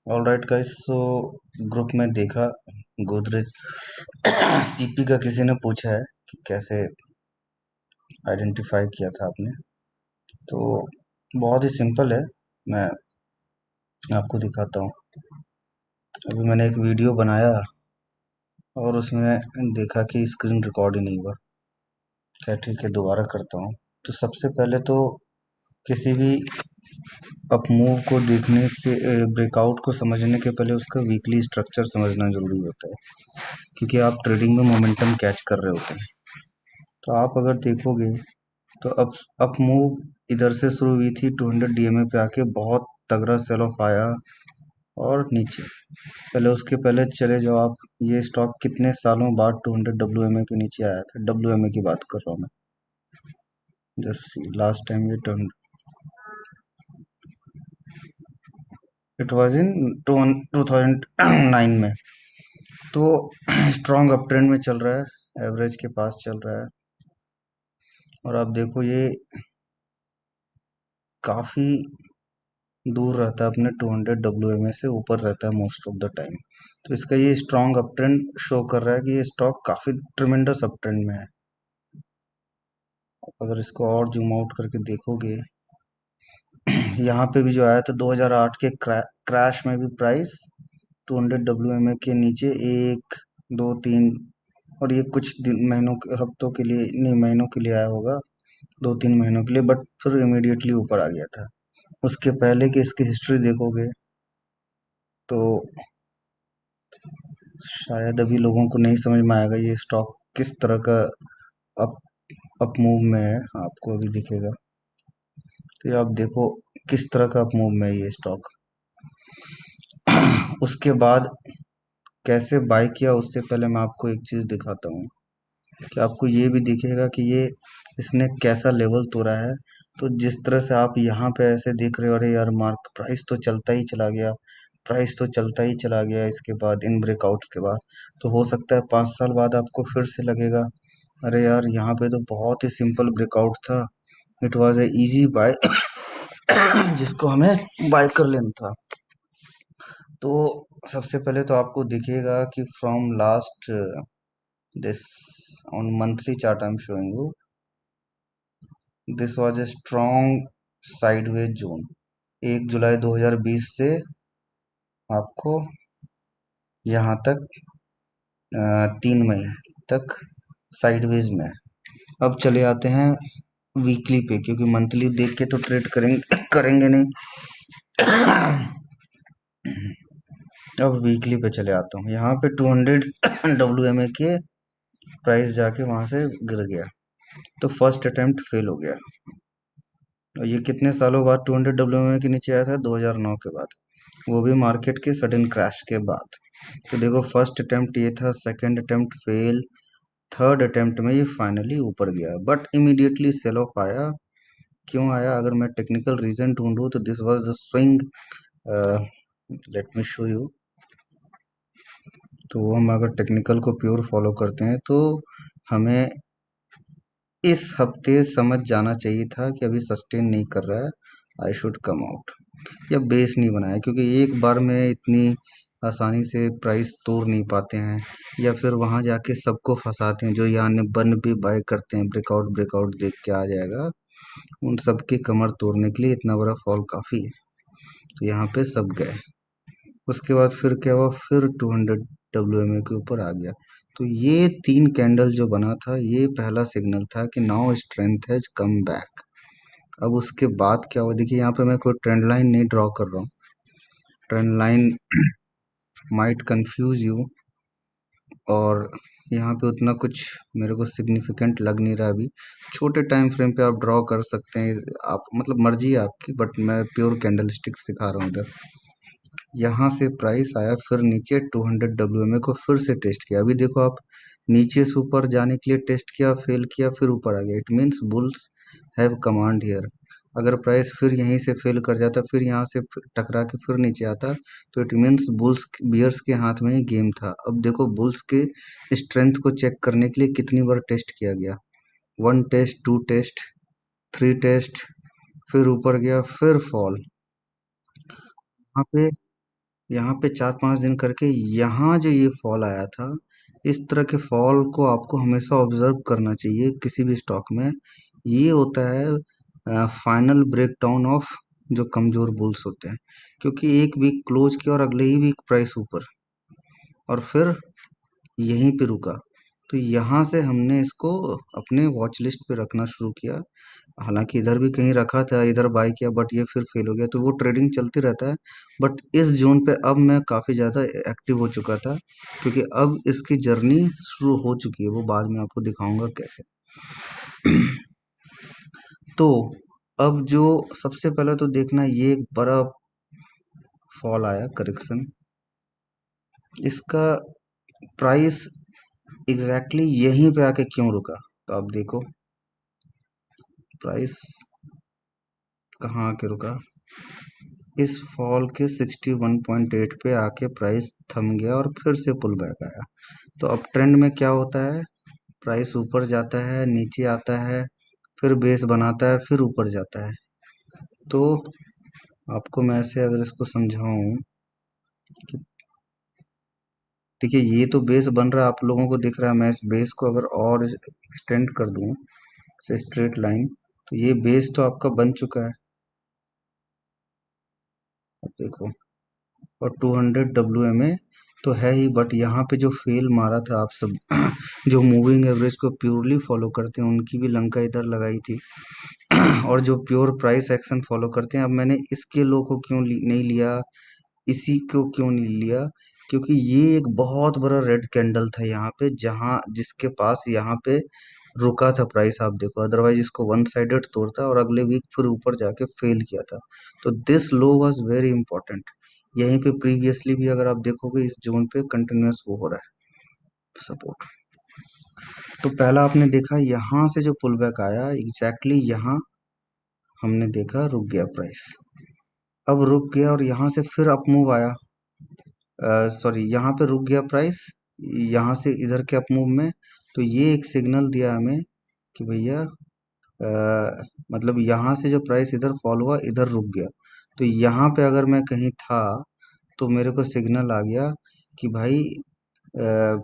Alright guys, so group में देखा Godrej CP का किसी ने पूछा है कि कैसे आइडेंटिफाई किया था आपने। तो बहुत ही सिंपल है, मैं आपको दिखाता हूँ। अभी मैंने एक वीडियो बनाया और उसमें देखा कि स्क्रीन रिकॉर्ड ही नहीं हुआ। क्या, ठीक है, दोबारा करता हूँ। तो सबसे पहले तो किसी भी अप मूव को देखने से, ब्रेकआउट को समझने के पहले उसका वीकली स्ट्रक्चर समझना जरूरी होता है, क्योंकि आप ट्रेडिंग में मोमेंटम कैच कर रहे होते हैं। तो आप अगर देखोगे तो अप मूव इधर से शुरू हुई थी, 200 डीएमए पे आके बहुत तगड़ा सेल ऑफ आया और नीचे। पहले उसके पहले चले जाओ आप, ये स्टॉक कितने सालों बाद 200 डब्ल्यूएमए के नीचे आया था। डब्ल्यूएमए की बात कर रहा हूँ मैं। जस्ट लास्ट टाइम ये टर्न, इट वाज इन 2009 में। तो स्ट्रॉन्ग अप ट्रेंड में चल रहा है, एवरेज के पास चल रहा है। और आप देखो ये काफ़ी दूर रहता है अपने 200 डब्ल्यूएमए से, ऊपर रहता है मोस्ट ऑफ द टाइम। तो इसका ये स्ट्रॉन्ग अप ट्रेंड शो कर रहा है कि ये स्टॉक काफ़ी ट्रिमेंडस अप ट्रेंड में है। अगर इसको और जूम आउट करके देखोगे, यहाँ पे भी जो आया था 2008 के क्रैश में भी प्राइस 200 डब्ल्यूएमए के नीचे एक दो तीन, और ये कुछ दिन महीनों के हफ्तों के लिए नहीं, महीनों के लिए आया होगा, 2-3 महीनों के लिए, बट फिर इमीडिएटली ऊपर आ गया था। उसके पहले की इसकी हिस्ट्री देखोगे तो शायद अभी लोगों को नहीं समझ में आएगा ये स्टॉक किस तरह का अप अप मूव में है। आपको अभी दिखेगा। तो ये आप देखो किस तरह का अप मूव में है ये स्टॉक। उसके बाद कैसे बाय किया, उससे पहले मैं आपको एक चीज़ दिखाता हूँ कि आपको ये भी दिखेगा कि ये इसने कैसा लेवल तोड़ा है। तो जिस तरह से आप यहाँ पे ऐसे देख रहे हो, अरे यार मार्क प्राइस तो चलता ही चला गया, प्राइस तो चलता ही चला गया, इसके बाद इन ब्रेकआउट्स के बाद तो हो सकता है 5 साल बाद आपको फिर से लगेगा, अरे यार यहाँ पे तो बहुत ही सिंपल ब्रेकआउट था, it was a easy buy जिसको हमें बाय कर लेना था। तो सबसे पहले तो आपको दिखेगा कि from last this on monthly chart I am showing you, this was a strong sideways zone. 1 जुलाई 2020 से आपको यहाँ तक 3 मई तक साइडवेज में है। अब चले आते हैं वीकली पे, क्योंकि मंथली देख के तो ट्रेड करेंगे करेंगे नहीं। अब वीकली पे चले आता हूँ। यहाँ पे 200 डब्ल्यूएमए के प्राइस जाके वहां से गिर गया, तो फर्स्ट अटेम्प्ट फेल हो गया। और ये कितने सालों बाद 200 डब्ल्यूएमए के नीचे आया था? 2009 के बाद, वो भी मार्केट के सडन क्रैश के बाद। तो देखो फर्स्ट अटेम्प्ट ये था, second attempt fail, third attempt में ये फाइनली ऊपर गया, बट इमीडिएटली सेल ऑफ आया। क्यों आया? अगर मैं टेक्निकल रीजन ढूंढूं तो this was the swing. Let me show you. तो हम अगर टेक्निकल को प्योर फॉलो करते हैं तो हमें इस हफ्ते समझ जाना चाहिए था कि अभी सस्टेन नहीं कर रहा है, आई शुड कम आउट, या बेस नहीं बनाया, क्योंकि एक बार में इतनी आसानी से प्राइस तोड़ नहीं पाते हैं, या फिर वहां जाके सबको फंसाते हैं जो यहाँ बन भी बाय करते हैं, ब्रेकआउट ब्रेकआउट देख के आ जाएगा। उन सबकी कमर तोड़ने के लिए इतना बड़ा फॉल काफ़ी है। तो यहाँ पे सब गए। उसके बाद फिर क्या हुआ? फिर 200 डब्ल्यूएमए के ऊपर आ गया। तो ये 3 कैंडल जो बना था, ये पहला सिग्नल था कि now strength has come back. अब उसके बाद क्या हुआ? देखिए यहाँ पे मैं कोई ट्रेंड लाइन नहीं ड्रॉ कर रहा हूँ, trend line might confuse you, और यहाँ पे उतना कुछ मेरे को सिग्निफिकेंट लग नहीं रहा अभी। छोटे टाइम फ्रेम पे आप ड्रॉ कर सकते हैं, आप मतलब मर्जी है आपकी, बट मैं प्योर कैंडल स्टिक सिखा रहा हूँ इधर। यहाँ से प्राइस आया, फिर नीचे 200 डब्ल्यूएमए को फिर से टेस्ट किया। अभी देखो आप, नीचे से ऊपर जाने के लिए टेस्ट किया, फेल किया, फिर ऊपर आ गया, it means bulls have command here. अगर प्राइस फिर यहीं से फेल कर जाता, फिर यहाँ से टकरा के फिर नीचे आता, तो इट मीन्स बुल्स बियर्स के हाथ में ही गेम था। अब देखो बुल्स के स्ट्रेंथ को चेक करने के लिए कितनी बार टेस्ट किया गया, 1 टेस्ट, 2 टेस्ट, 3 टेस्ट, फिर ऊपर गया, फिर फॉल। यहाँ पे यहाँ पे 4-5 दिन करके यहाँ जो ये फॉल आया था, इस तरह के फॉल को आपको हमेशा ऑब्जर्व करना चाहिए किसी भी स्टॉक में। ये होता है फाइनल ब्रेकडाउन ऑफ जो कमजोर बुल्स होते हैं, क्योंकि एक वीक क्लोज किया और अगले ही वीक प्राइस ऊपर और फिर यहीं पे रुका। तो यहाँ से हमने इसको अपने वॉच लिस्ट पे रखना शुरू किया। हालांकि इधर भी कहीं रखा था, इधर बाय किया, बट ये फिर फेल हो गया। तो वो ट्रेडिंग चलती रहता है। बट इस जोन पे अब मैं काफ़ी ज़्यादा एक्टिव हो चुका था, क्योंकि अब इसकी जर्नी शुरू हो चुकी है। वो बाद में आपको दिखाऊंगा कैसे। तो अब जो सबसे पहले तो देखना, ये एक बड़ा फॉल आया, करेक्शन। इसका प्राइस एग्जैक्टली यहीं पे आके क्यों रुका, तो आप देखो प्राइस कहाँ आके रुका। इस फॉल के 61.8 पे आके प्राइस थम गया और फिर से पुल बैक आया। तो अब ट्रेंड में क्या होता है, प्राइस ऊपर जाता है, नीचे आता है, फिर बेस बनाता है, फिर ऊपर जाता है। तो आपको मैं ऐसे अगर इसको समझाऊं कि देखिए, ये तो बेस बन रहा है, आप लोगों को दिख रहा है। मैं इस बेस को अगर और एक्सटेंड कर दूं से स्ट्रेट लाइन, तो ये बेस तो आपका बन चुका है। अब देखो, और 200 WMA तो है ही, बट यहाँ पे जो फेल मारा था आप सब जो मूविंग एवरेज को प्योरली फॉलो करते हैं, उनकी भी लंका इधर लगाई थी। और जो प्योर प्राइस एक्शन फॉलो करते हैं, अब मैंने इसके लो को क्यों नहीं लिया, इसी को क्यों नहीं लिया, क्योंकि ये एक बहुत बड़ा रेड कैंडल था यहाँ पे, जहाँ जिसके पास यहाँ पे रुका था प्राइस। आप देखो, अदरवाइज इसको वन साइडेड तोड़ता और अगले वीक फिर ऊपर जाके फेल किया था। तो this low was very important. यहीं पे प्रीवियसली भी अगर आप देखोगे, इस जोन पे कंटिन्यूअस वो हो रहा है सपोर्ट। तो पहला आपने देखा यहाँ से जो पुल बैक आया, एग्जैक्टली यहाँ हमने देखा रुक गया प्राइस। अब रुक गया और यहाँ से फिर अप मूव आया, सॉरी यहाँ पे रुक गया प्राइस, यहाँ से इधर के अप मूव में। तो ये एक सिग्नल दिया हमें कि भैया मतलब यहाँ से जो प्राइस इधर फॉल हुआ, इधर रुक गया। तो यहाँ पे अगर मैं कहीं था, तो मेरे को सिग्नल आ गया कि भाई अ,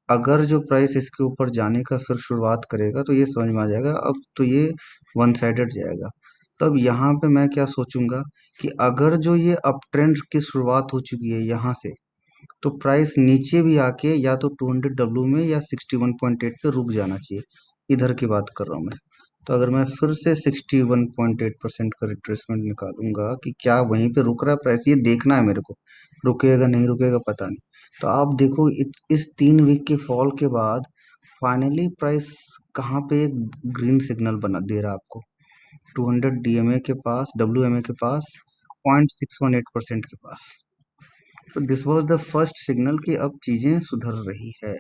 अगर जो प्राइस इसके ऊपर जाने का फिर शुरुआत करेगा, तो ये समझ में आ जाएगा अब तो ये वन साइडेड जाएगा। तब यहाँ पे मैं क्या सोचूंगा कि अगर जो ये अप ट्रेंड की शुरुआत हो चुकी है यहाँ से, तो प्राइस नीचे भी आके या तो 200 डब्ल्यू में या 61.8 पे रुक जाना चाहिए। इधर की बात कर रहा हूँ मैं। तो अगर मैं फिर से 61.8% का रिट्रेसमेंट निकालूंगा कि क्या वहीं पे रुक रहा है प्राइस, ये देखना है मेरे को, रुकेगा नहीं रुकेगा पता नहीं। तो आप देखो, इस 3 वीक के फॉल के बाद फाइनली प्राइस कहाँ पे एक ग्रीन सिग्नल बना दे रहा है आपको, 200 DMA के पास, WMA के पास, 0.618% के पास। तो this was the first signal कि अब चीजें सुधर रही है,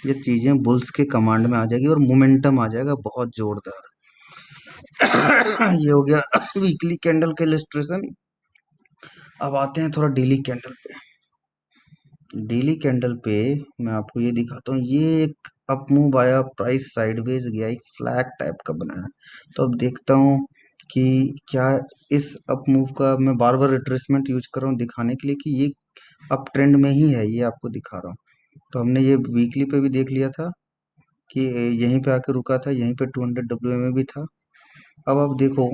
ये चीजें बुल्स के कमांड में आ जाएगी और मोमेंटम आ जाएगा बहुत जोरदार। ये हो गया वीकली कैंडल के इलस्ट्रेशन। अब आते हैं थोड़ा डेली कैंडल पे। डेली कैंडल पे मैं आपको ये दिखाता हूँ, ये एक अप मूव आया, प्राइस साइडवेज गया, एक फ्लैग टाइप का बनाया। तो अब देखता हूँ कि क्या इस अप मूव का, मैं बार बार रिट्रेसमेंट यूज कर रहा हूँ दिखाने के लिए कि ये अप ट्रेंड में ही है, ये आपको दिखा रहा हूँ। तो हमने ये वीकली पे भी देख लिया था कि यहीं पे आके रुका था, यहीं पे 200 WMA भी था। अब आप देखो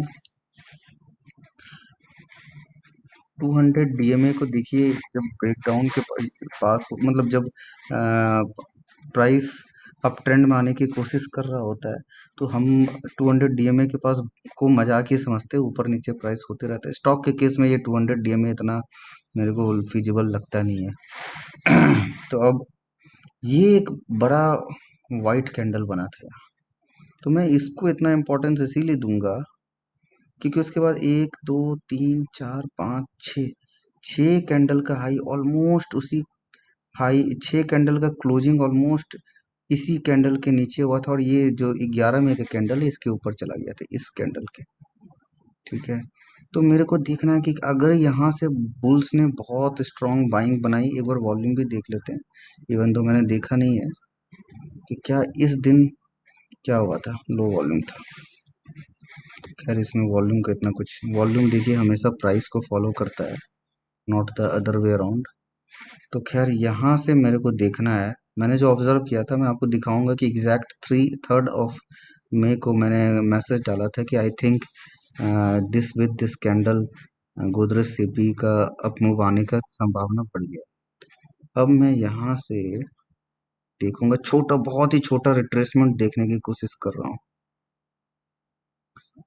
200 DMA को देखिए, जब ब्रेकडाउन के पास मतलब जब प्राइस अप ट्रेंड में आने की कोशिश कर रहा होता है, तो हम 200 DMA के पास को मजाक ही समझते हैं, ऊपर नीचे प्राइस होते रहता है। स्टॉक के केस में ये 200 DMA इतना मेरे को फिजिबल लगता नहीं है। तो अब ये एक बड़ा वाइट कैंडल बना था, तो मैं इसको इतना इम्पोर्टेंस इसीलिए दूंगा क्योंकि उसके बाद 1 2 3 4 5 6 छः कैंडल का हाई ऑलमोस्ट उसी हाई, 6 कैंडल का क्लोजिंग ऑलमोस्ट इसी कैंडल के नीचे हुआ था, और ये जो 11 में का कैंडल है इसके ऊपर चला गया था, इस कैंडल के। ठीक है, तो मेरे को देखना है कि अगर यहाँ से बुल्स ने बहुत स्ट्रॉन्ग बाइंग बनाई, एक बार वॉल्यूम भी देख लेते हैं, इवन तो मैंने देखा नहीं है कि क्या इस दिन क्या हुआ था, लो वॉल्यूम था। खैर इसमें वॉल्यूम का इतना कुछ, वॉल्यूम देखिए हमेशा प्राइस को फॉलो करता है, not the other way around. तो खैर यहाँ से मेरे को देखना है, मैंने जो ऑब्जर्व किया था मैं आपको दिखाऊंगा कि एग्जैक्ट 3 को मैंने मैसेज डाला था कि I think this with this candle Godrej CP का अप मूव आने का संभावना बढ़ गया। अब मैं यहाँ से देखूंगा, छोटा बहुत ही छोटा रिट्रेसमेंट देखने की कोशिश कर रहा हूँ।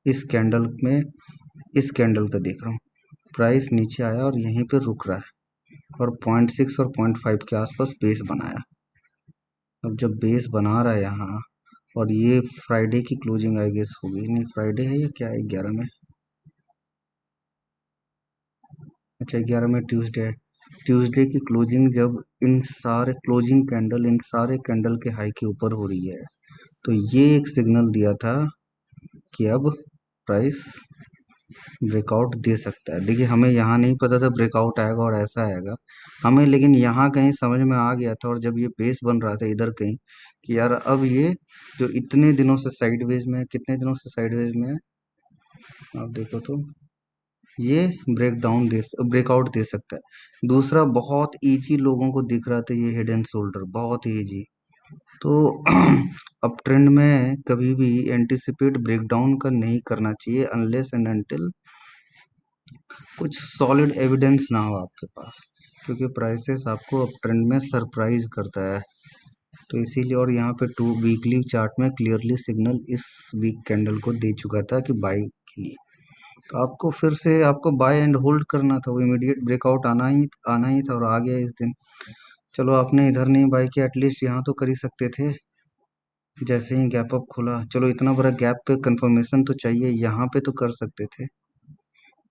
इस कैंडल में, इस कैंडल का देख रहा हूँ, प्राइस नीचे आया और यहीं पे रुक रहा है और 0.6 और 0.5 के आसपास बेस बनाया। अब जब बेस बना रहा है यहाँ, और ये फ्राइडे की क्लोजिंग आई गेस होगी, नहीं फ्राइडे है या क्या है, 11 में, अच्छा 11 में ट्यूसडे है। ट्यूसडे की क्लोजिंग जब इन सारे क्लोजिंग कैंडल इन सारे कैंडल के हाई के ऊपर हो रही है, तो ये एक सिग्नल दिया था कि अब प्राइस ब्रेकआउट दे सकता है। देखिए हमें यहाँ नहीं पता था ब्रेकआउट आएगा और ऐसा आएगा हमें, लेकिन यहाँ कहीं समझ में आ गया था। और जब ये बेस बन रहा था इधर कहीं कि यार अब ये जो इतने दिनों से साइडवेज में है, कितने दिनों से साइडवेज में है, आप देखो तो ये ब्रेकआउट दे सकता है। दूसरा बहुत इजी लोगों को दिख रहा था ये हेड एंड शोल्डर, बहुत ही इजी। तो अब ट्रेंड में कभी भी एंटिसिपेट ब्रेकडाउन का नहीं करना चाहिए अनलेस एंड अनटिल कुछ सॉलिड एविडेंस ना हो आपके पास, क्योंकि प्राइसेस आपको अप ट्रेंड में सरप्राइज करता है। तो इसीलिए, और यहाँ पे 2 वीकली चार्ट में क्लियरली सिग्नल इस वीक कैंडल को दे चुका था कि बाई के लिए। तो आपको फिर से आपको बाय एंड होल्ड करना था, वो इमीडिएट ब्रेकआउट आना ही था और आ गया इस दिन। चलो आपने इधर नहीं बाय किया, एटलीस्ट यहाँ तो कर ही सकते थे। जैसे ही गैप अप खुला, चलो इतना बड़ा गैप पे कंफर्मेशन तो चाहिए, यहाँ पे तो कर सकते थे।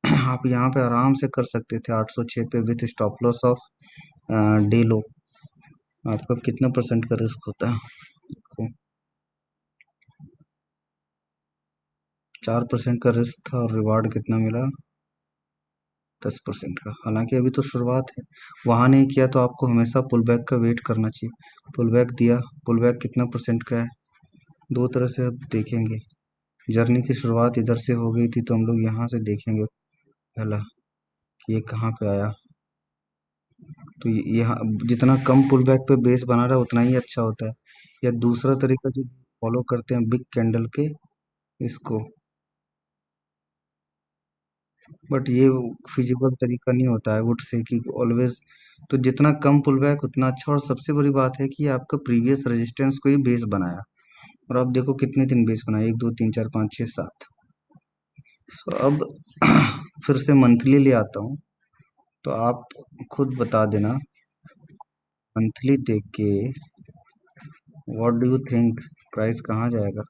आप यहाँ पे आराम से कर सकते थे 806 पे with stop loss of day लो। आपका कितना परसेंट का रिस्क होता है? देखो 4% का रिस्क था और रिवार्ड कितना मिला? 10% का। हालांकि अभी तो शुरुआत है, वहाँ नहीं किया तो आपको हमेशा पुल बैक का वेट करना चाहिए। पुल बैक दिया, पुल बैक कितना परसेंट का है? दो तरह से अब देखेंगे। जर्नी की शुरुआत इधर से हो गई थी तो हम लोग यहाँ से देखेंगे पहला कि ये कहाँ पे आया। तो यहाँ जितना कम पुल बैक पे बेस बना रहा है उतना ही अच्छा होता है। या दूसरा तरीका जो फॉलो करते हैं बिग कैंडल के, इसको, बट ये फिजिबल तरीका नहीं होता है वुड से कि ऑलवेज। तो जितना कम पुल बैक उतना अच्छा, और सबसे बड़ी बात है कि आपका प्रीवियस रेजिस्टेंस को ही बेस बनाया। और आप देखो कितने दिन बेस बनाया, 1 2 3 4 5 6 7। तो अब फिर से मंथली ले आता हूँ, तो आप खुद बता देना मंथली देख के what do you think price कहाँ जाएगा।